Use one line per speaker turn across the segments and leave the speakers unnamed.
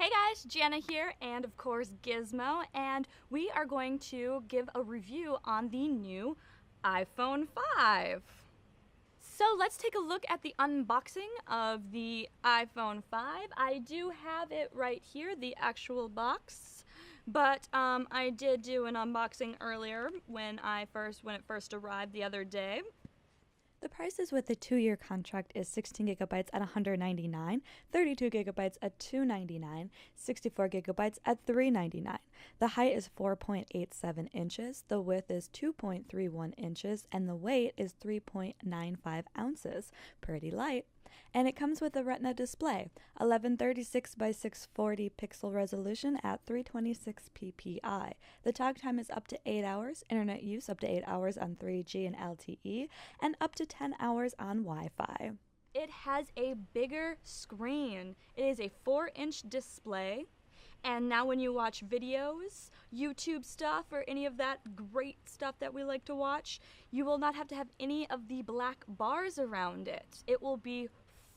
Hey guys, Jana here, and of course Gizmo, and we are going to give a review on the new iPhone 5. So let's take a look at the unboxing of the iPhone 5. I do have it right here, the actual box, but I did do an unboxing earlier when it first arrived the other day.
The prices with the 2-year contract is 16 gigabytes at $199, 32 gigabytes at $299, 64 gigabytes at $399. The height is 4.87 inches, the width is 2.31 inches, and the weight is 3.95 ounces. Pretty light. And it comes with a Retina display, 1136 by 640 pixel resolution at 326 ppi. The talk time is up to 8 hours, internet use up to 8 hours on 3G and LTE, and up to 10 hours on Wi-Fi.
It has a bigger screen. It is a 4-inch display. And now when you watch videos, YouTube stuff, or any of that great stuff that we like to watch, you will not have to have any of the black bars around it. It will be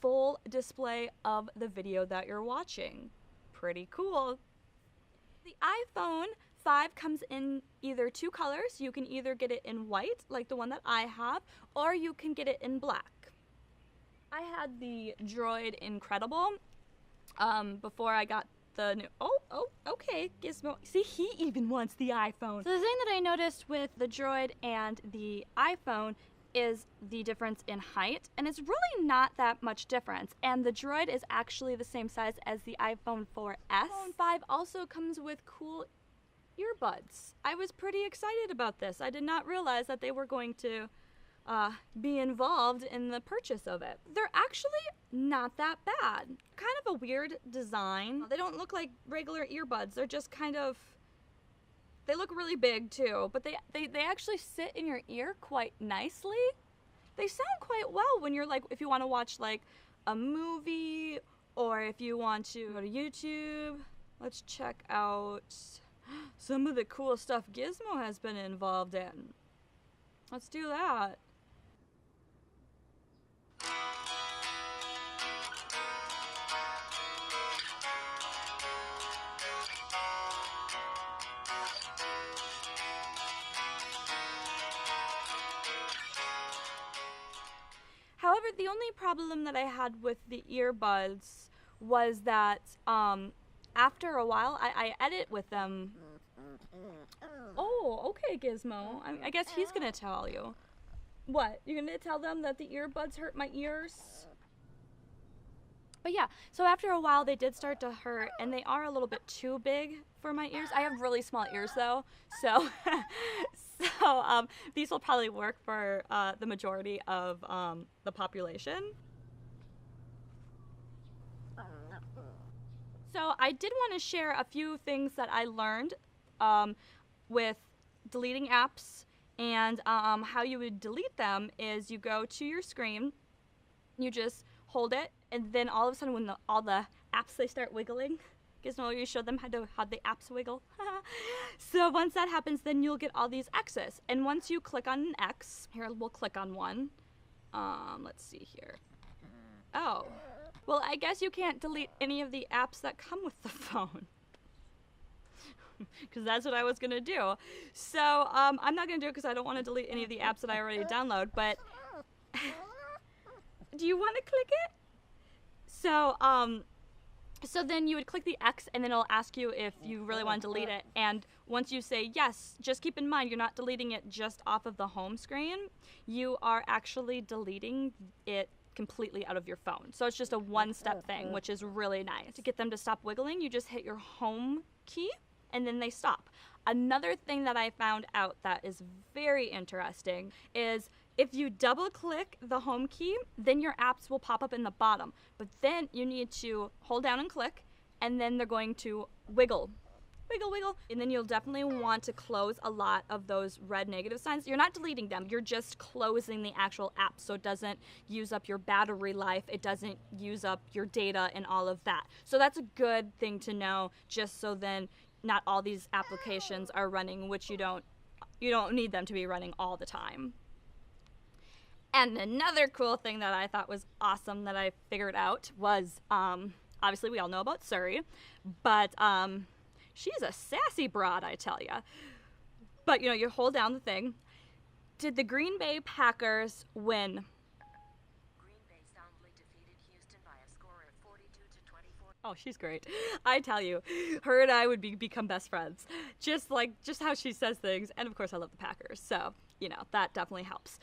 full display of the video that you're watching. Pretty cool. The iPhone 5 comes in either two colors. You can either get it in white, like the one that I have, or you can get it in black. I had the Droid Incredible before I got the new, okay, Gizmo. See, he even wants the iPhone. So the thing that I noticed with the Droid and the iPhone is the difference in height, and it's really not that much difference. And the Droid is actually the same size as the iPhone 4S. iPhone 5 also comes with cool earbuds. I was pretty excited about this. I did not realize that they were going to be involved in the purchase of it. They're actually not that bad. Kind of a weird design. They don't look like regular earbuds. They're just kind of, they look really big too, but they actually sit in your ear quite nicely. They sound quite well when you're like, if you want to watch like a movie, or if you want to go to YouTube. Let's check out some of the cool stuff Gizmo has been involved in. Let's do that. However, the only problem that I had with the earbuds was that after a while, I edit with them. Oh, okay, Gizmo. I guess he's gonna tell you. What? You're gonna tell them that the earbuds hurt my ears? But yeah, so after a while they did start to hurt, and they are a little bit too big for my ears. I have really small ears though, so these will probably work for the majority of the population. So I did want to share a few things that I learned with deleting apps, and how you would delete them is you go to your screen, you just hold it, and then all of a sudden when all the apps, they start wiggling. Gizmo, you showed them how the apps wiggle. So once that happens, then you'll get all these X's. And once you click on an X, here we'll click on one. Let's see here. Oh, well, I guess you can't delete any of the apps that come with the phone. Because that's what I was gonna do. So I'm not gonna do it because I don't want to delete any of the apps that I already download, but do you want to click it? So so then you would click the X, and then it'll ask you if you really want to delete it. And once you say yes, just keep in mind you're not deleting it just off of the home screen. You are actually deleting it completely out of your phone. So it's just a one-step thing, which is really nice. To get them to stop wiggling, you just hit your home key, and then they stop. Another thing that I found out that is very interesting is if you double click the home key, then your apps will pop up in the bottom. But then you need to hold down and click, and then they're going to wiggle. Wiggle, wiggle. And then you'll definitely want to close a lot of those red negative signs. You're not deleting them, you're just closing the actual app so it doesn't use up your battery life, it doesn't use up your data and all of that. So that's a good thing to know, just so then not all these applications are running, which you don't need them to be running all the time. And another cool thing that I thought was awesome that I figured out was Obviously, we all know about Suri, but she's a sassy broad, I tell ya. But, you know, you hold down the thing. Did the Green Bay Packers win?
Green Bay soundly defeated Houston by a score of 42-24.
Oh, she's great. I tell you, her and I would become best friends. Just how she says things. And of course, I love the Packers. So, you know, that definitely helps.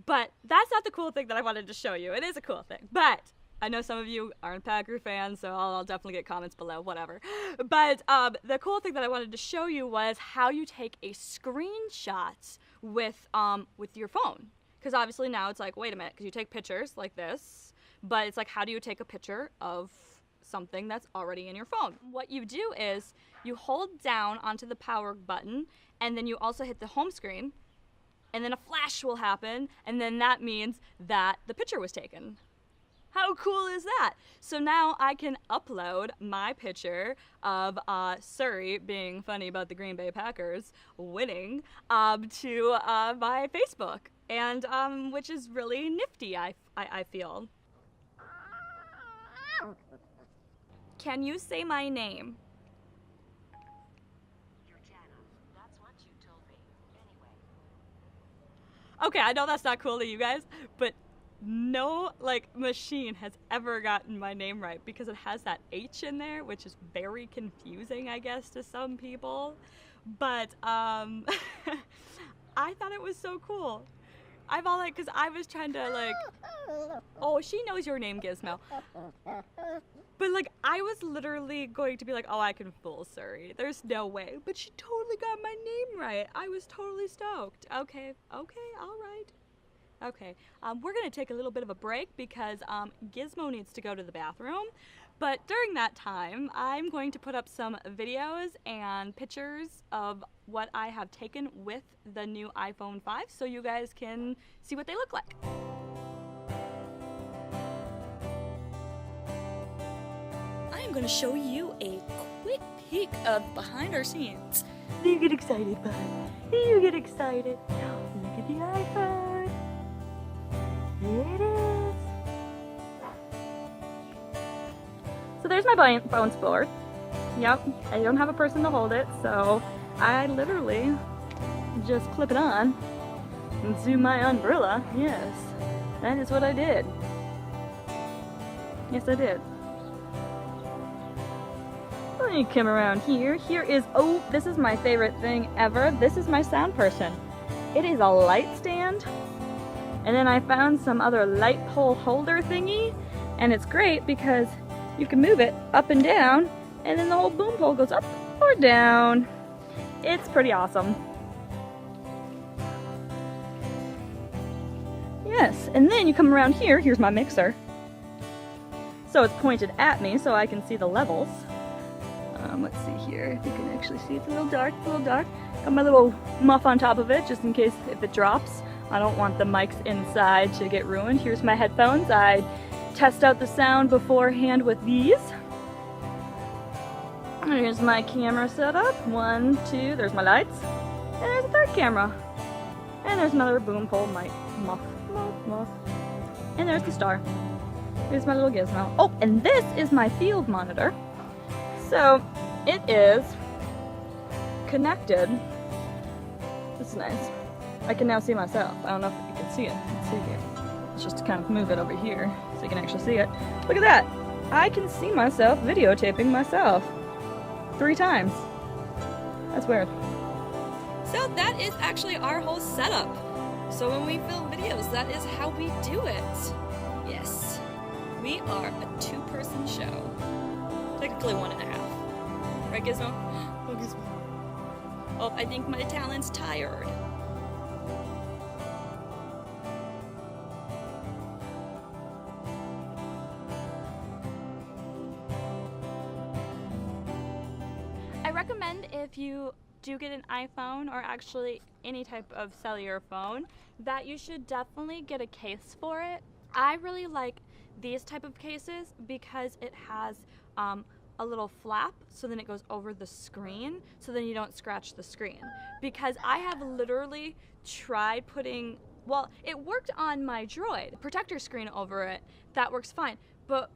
But that's not the cool thing that I wanted to show you. It is a cool thing. But I know some of you aren't Packer fans, so I'll definitely get comments below, whatever. But the cool thing that I wanted to show you was how you take a screenshot with your phone. Because obviously now it's like, wait a minute, because you take pictures like this, but it's like, how do you take a picture of something that's already in your phone? What you do is you hold down onto the power button, and then you also hit the home screen, and then a flash will happen, and then that means that the picture was taken. How cool is that? So now I can upload my picture of Suri being funny about the Green Bay Packers winning to my Facebook, and which is really nifty, I feel. Can you say my name?
You're Jana. That's what you told me. Anyway.
Okay, I know that's not cool to you guys, but no machine has ever gotten my name right, because it has that H in there, which is very confusing, I guess, to some people. But I thought it was so cool. I'm all because I was trying to oh, she knows your name, Gizmo. But I was literally going to be oh, I can fool Suri. There's no way. But she totally got my name right. I was totally stoked. Okay, all right. Okay, we're going to take a little bit of a break because Gizmo needs to go to the bathroom. But during that time, I'm going to put up some videos and pictures of what I have taken with the new iPhone 5 so you guys can see what they look like. I am going to show you a quick peek of behind our scenes. You get excited, bud. You get excited. Look at the iPhone. Here it is. So there's my phone sport. Yep, I don't have a person to hold it, so I literally just clip it on to my umbrella. Yes, that is what I did. Yes, I did. Let me come around here. Here is, oh, this is my favorite thing ever. This is my sound person. It is a light stand. And then I found some other light pole holder thingy, and it's great because you can move it up and down, and then the whole boom pole goes up or down. It's pretty awesome. Yes, and then you come around here, here's my mixer. So it's pointed at me so I can see the levels. Let's see here, if you can actually see, it's a little dark, Got my little muff on top of it, just in case if it drops. I don't want the mics inside to get ruined. Here's my headphones. I test out the sound beforehand with these. Here's my camera setup. 1, 2, there's my lights. And there's a third camera. And there's another boom pole mic. Muff. And there's the star. Here's my little Gizmo. Oh, and this is my field monitor. So, it is connected. This is nice. I can now see myself. I don't know if you can see it. Let's see here. Let's just kind of move it over here so you can actually see it. Look at that. I can see myself videotaping myself 3 times. That's weird. So that is actually our whole setup. So when we film videos, that is how we do it. Yes. We are a 2-person show. Technically 1.5. Right, Gizmo? Oh, Gizmo. Oh, I think my talent's tired. I recommend if you do get an iPhone or actually any type of cellular phone that you should definitely get a case for it. I really like these type of cases because it has a little flap so then it goes over the screen so then you don't scratch the screen. Because I have literally tried putting, well, it worked on my Droid, protector screen over it, that works fine, but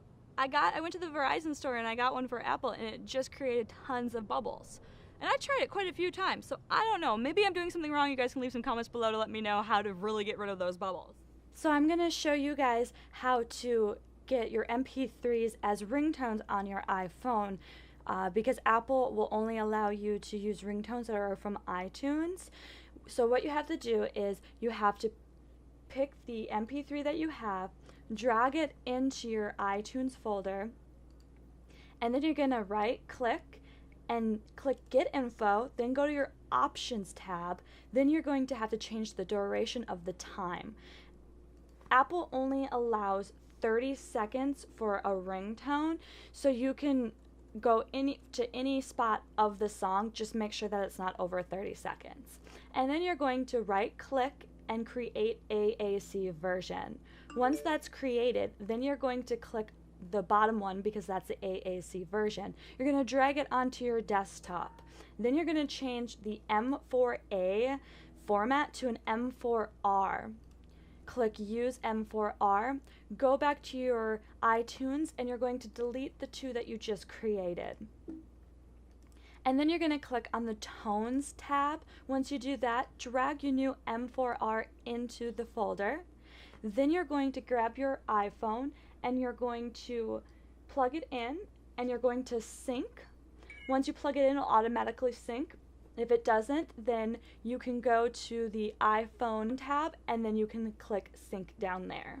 I went to the Verizon store and I got one for Apple, and it just created tons of bubbles. And I tried it quite a few times, so I don't know. Maybe I'm doing something wrong. You guys can leave some comments below to let me know how to really get rid of those bubbles.
So I'm going to show you guys how to get your MP3s as ringtones on your iPhone, because Apple will only allow you to use ringtones that are from iTunes. So what you have to do is you have to pick the MP3 that you have, drag it into your iTunes folder, and then you're going to right click and click Get Info, then go to your Options tab. Then you're going to have to change the duration of the time. Apple only allows 30 seconds for a ringtone, so you can go to any spot of the song, just make sure that it's not over 30 seconds. And then you're going to right click and create AAC version. Once that's created, then you're going to click the bottom one because that's the AAC version. You're going to drag it onto your desktop. Then you're going to change the M4A format to an M4R. Click Use M4R, go back to your iTunes, and you're going to delete the two that you just created. And then you're going to click on the Tones tab. Once you do that, drag your new M4R into the folder. Then you're going to grab your iPhone and you're going to plug it in and you're going to sync. Once you plug it in, it'll automatically sync. If it doesn't, then you can go to the iPhone tab and then you can click sync down there.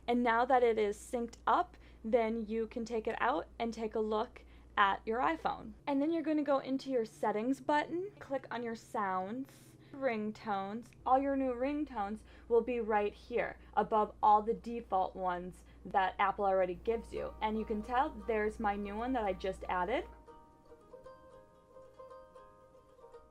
And now that it is synced up, then you can take it out and take a look at your iPhone. And then you're going to go into your settings button, click on your sounds, ringtones. All your new ringtones will be right here above all the default ones that Apple already gives you. And you can tell there's my new one that I just added.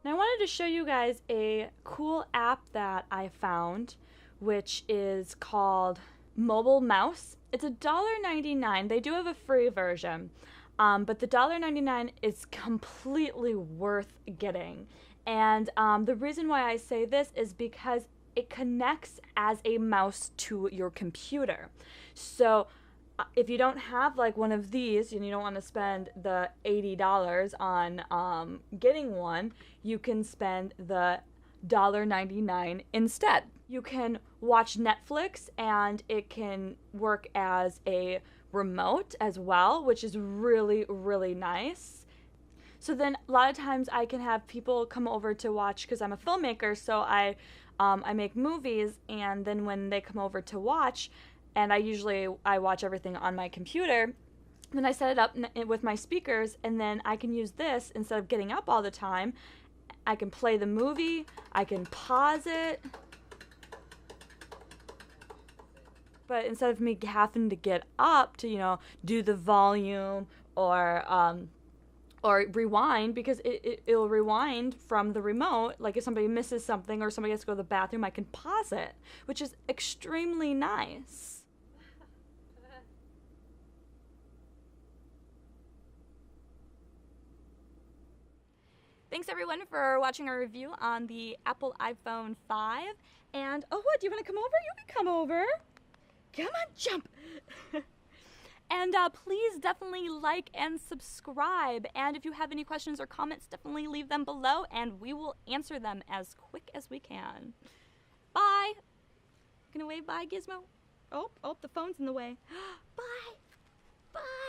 Now I wanted to show you guys a cool app that I found, which is called Mobile Mouse. It's $1.99. They do have a free version, but the $1.99 is completely worth getting. And the reason why I say this is because it connects as a mouse to your computer. So if you don't have like one of these and you don't want to spend the $80 on getting one, you can spend the $1.99 instead. You can watch Netflix and it can work as a remote as well, which is really, really nice. So then a lot of times I can have people come over to watch, because I'm a filmmaker, so I make movies, and then when they come over to watch, and I watch everything on my computer, then I set it up with my speakers, and then I can use this instead of getting up all the time. I can play the movie, I can pause it, but instead of me having to get up to, do the volume or rewind, because it'll rewind from the remote. Like if somebody misses something or somebody has to go to the bathroom, I can pause it, which is extremely nice.
Thanks everyone for watching our review on the Apple iPhone 5. And, oh what, do you want to come over? You can come over. Come on, jump. And please definitely like and subscribe. And if you have any questions or comments, definitely leave them below and we will answer them as quick as we can. Bye. Gonna wave bye, Gizmo? Oh, the phone's in the way. Bye. Bye.